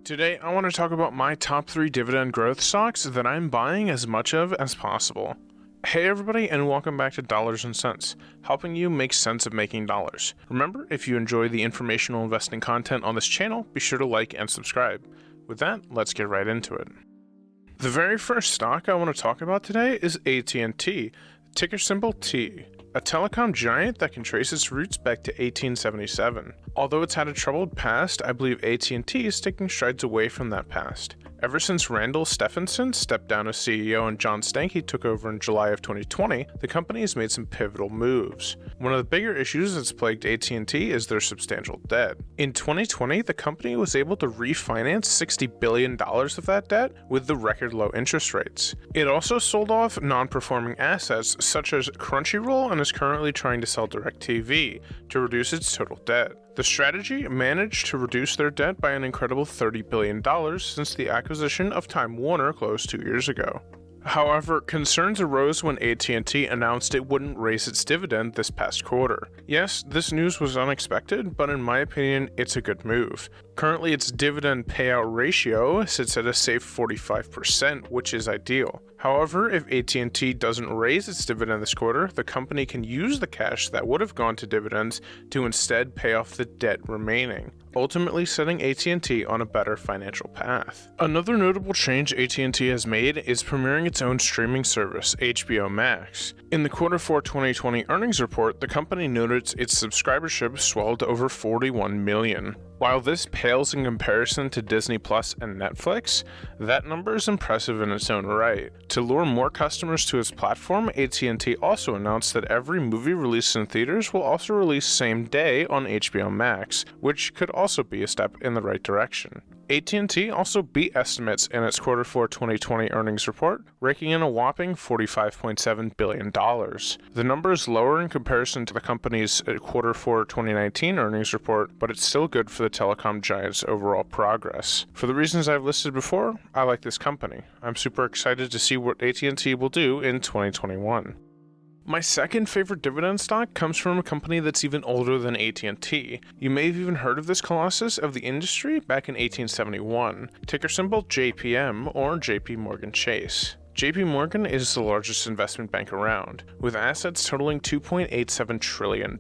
Today, I want to talk about my top 3 dividend growth stocks that I'm buying as much of as possible. Hey everybody, and welcome back to Dollars and Cents, helping you make sense of making dollars. Remember, if you enjoy the informational investing content on this channel, be sure to like and subscribe. With that, let's get right into it. The very first stock I want to talk about today is AT&T, ticker symbol T, a telecom giant that can trace its roots back to 1877. Although it's had a troubled past, I believe AT&T is taking strides away from that past. Ever since Randall Stephenson stepped down as CEO and John Stankey took over in July of 2020, the company has made some pivotal moves. One of the bigger issues that's plagued AT&T is their substantial debt. In 2020, the company was able to refinance $60 billion of that debt with the record low interest rates. It also sold off non-performing assets such as Crunchyroll and is currently trying to sell DirectTV to reduce its total debt. The strategy managed to reduce their debt by an incredible $30 billion since the acquisition of Time Warner closed 2 years ago. However, concerns arose when AT&T announced it wouldn't raise its dividend this past quarter. Yes, this news was unexpected, but in my opinion, it's a good move. Currently, its dividend payout ratio sits at a safe 45%, which is ideal. However, if AT&T doesn't raise its dividend this quarter, the company can use the cash that would have gone to dividends to instead pay off the debt remaining, ultimately setting AT&T on a better financial path. Another notable change AT&T has made is premiering its own streaming service, HBO Max. In the Q4 2020 earnings report, the company noted its subscribership swelled to over 41 million. While this pales in comparison to Disney Plus and Netflix, that number is impressive in its own right. To lure more customers to its platform, AT&T also announced that every movie released in theaters will also release same day on HBO Max, which could also be a step in the right direction. AT&T also beat estimates in its Q4 2020 earnings report, raking in a whopping $45.7 billion. The number is lower in comparison to the company's Q4 2019 earnings report, but it's still good for the telecom giant's overall progress. For the reasons I've listed before, I like this company. I'm super excited to see what AT&T will do in 2021. My second favorite dividend stock comes from a company that's even older than AT&T. You may have even heard of this colossus of the industry back in 1871, ticker symbol JPM or JP Morgan Chase. JP Morgan is the largest investment bank around, with assets totaling $2.87 trillion.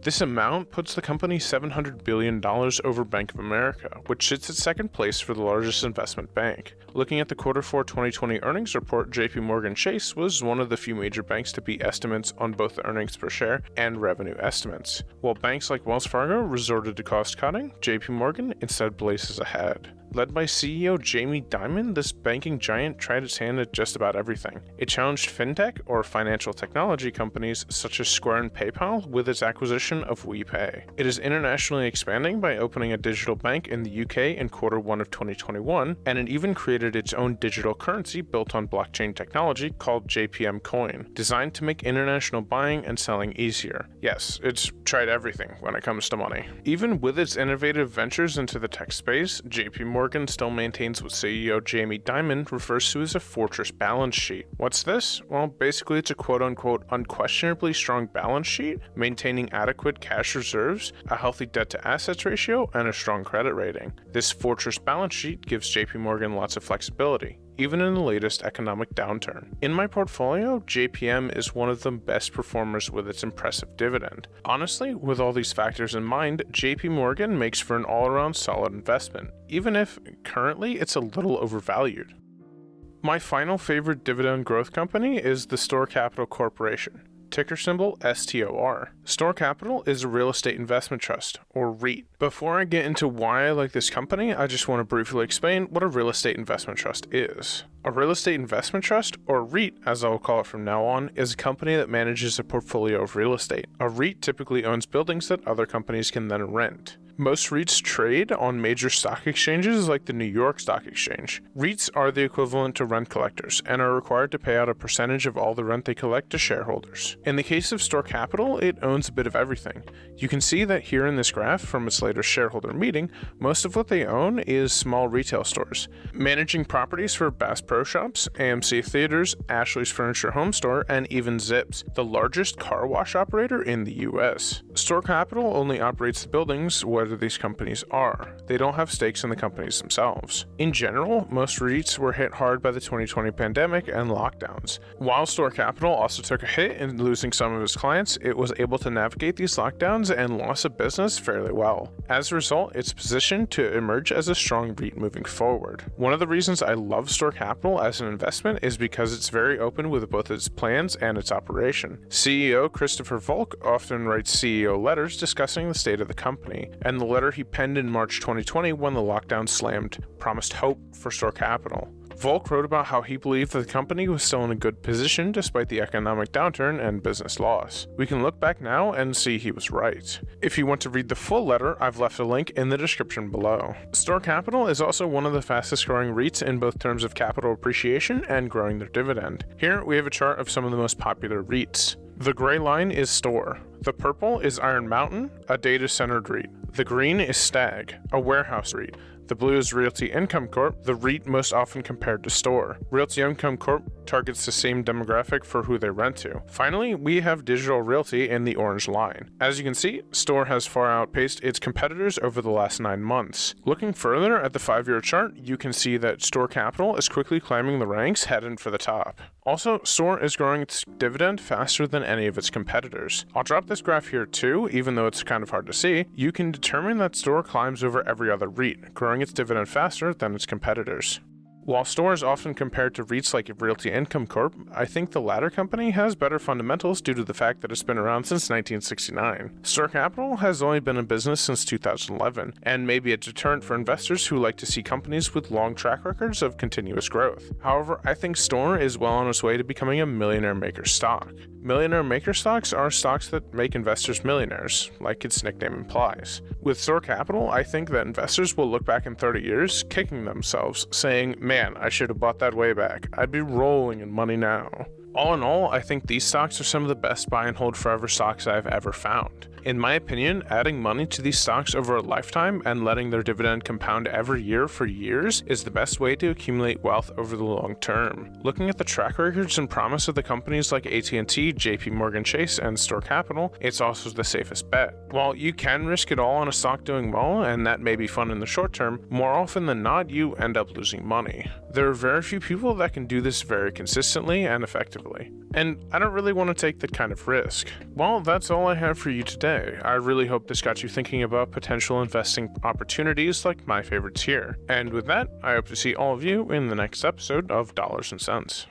This amount puts the company $700 billion over Bank of America, which sits at second place for the largest investment bank. Looking at the Q4 2020 earnings report, JP Morgan Chase was one of the few major banks to beat estimates on both the earnings per share and revenue estimates. While banks like Wells Fargo resorted to cost cutting, JP Morgan instead blazes ahead. Led by CEO Jamie Dimon, this banking giant tried its hand at just about everything. It challenged fintech or financial technology companies such as Square and PayPal with its acquisition of WePay. It is internationally expanding by opening a digital bank in the UK in Q1 of 2021, and it even created its own digital currency built on blockchain technology called JPM Coin, designed to make international buying and selling easier. Yes, it's tried everything when it comes to money. Even with its innovative ventures into the tech space, JP Morgan still maintains what CEO Jamie Dimon refers to as a fortress balance sheet. What's this? Well, basically it's a quote-unquote unquestionably strong balance sheet, maintaining adequate cash reserves, a healthy debt-to-assets ratio, and a strong credit rating. This fortress balance sheet gives JP Morgan lots of flexibility, even in the latest economic downturn. In my portfolio, JPM is one of the best performers with its impressive dividend. Honestly, with all these factors in mind, JP Morgan makes for an all-around solid investment, even if currently it's a little overvalued. My final favorite dividend growth company is the Store Capital Corporation, ticker symbol STOR. Store Capital is a real estate investment trust, or REIT. Before I get into why I like this company, I just want to briefly explain what a real estate investment trust is. A real estate investment trust, or REIT as I will call it from now on, is a company that manages a portfolio of real estate. A REIT typically owns buildings that other companies can then rent. Most REITs trade on major stock exchanges like the New York Stock Exchange. REITs are the equivalent to rent collectors and are required to pay out a percentage of all the rent they collect to shareholders. In the case of Store Capital, it owns a bit of everything. You can see that here in this graph from its latest shareholder meeting, most of what they own is small retail stores, managing properties for Bass Pro Shops, AMC Theaters, Ashley's Furniture Home Store, and even Zips, the largest car wash operator in the US. Store Capital only operates the buildings where whether these companies are. They don't have stakes in the companies themselves. In general, most REITs were hit hard by the 2020 pandemic and lockdowns. While Store Capital also took a hit in losing some of its clients, it was able to navigate these lockdowns and loss of business fairly well. As a result, it's positioned to emerge as a strong REIT moving forward. One of the reasons I love Store Capital as an investment is because it's very open with both its plans and its operation. CEO Christopher Volk often writes CEO letters discussing the state of the company, and the letter he penned in March 2020 when the lockdown slammed promised hope for Store Capital. Volk wrote about how he believed that the company was still in a good position despite the economic downturn and business loss. We can look back now and see he was right. If you want to read the full letter, I've left a link in the description below. Store Capital is also one of the fastest growing REITs in both terms of capital appreciation and growing their dividend. Here we have a chart of some of the most popular REITs. The gray line is Store. The purple is Iron Mountain, a data-centered REIT. The green is Stag, a warehouse REIT. The blue is Realty Income Corp, the REIT most often compared to Store. Realty Income Corp targets the same demographic for who they rent to. Finally, we have Digital Realty in the orange line. As you can see, Store has far outpaced its competitors over the last 9 months. Looking further at the 5-year chart, you can see that Store Capital is quickly climbing the ranks, heading for the top. Also, Store is growing its dividend faster than any of its competitors. I'll drop this graph here too, even though it's kind of hard to see. You can determine that Store climbs over every other REIT, growing its dividend faster than its competitors. While Store is often compared to REITs like Realty Income Corp, I think the latter company has better fundamentals due to the fact that it's been around since 1969. Store Capital has only been in business since 2011, and may be a deterrent for investors who like to see companies with long track records of continuous growth. However, I think Store is well on its way to becoming a millionaire maker stock. Millionaire maker stocks are stocks that make investors millionaires, like its nickname implies. With Store Capital, I think that investors will look back in 30 years, kicking themselves, saying, "Man, I should have bought that way back. I'd be rolling in money now." All in all, I think these stocks are some of the best buy and hold forever stocks I've ever found. In my opinion, adding money to these stocks over a lifetime and letting their dividend compound every year for years is the best way to accumulate wealth over the long term. Looking at the track records and promise of the companies like AT&T, JP Morgan Chase, and Store Capital, it's also the safest bet. While you can risk it all on a stock doing well, and that may be fun in the short term, more often than not, you end up losing money. There are very few people that can do this very consistently and effectively. And I don't really want to take that kind of risk. Well, that's all I have for you today. I really hope this got you thinking about potential investing opportunities like my favorites here. And with that, I hope to see all of you in the next episode of Dollars and Cents.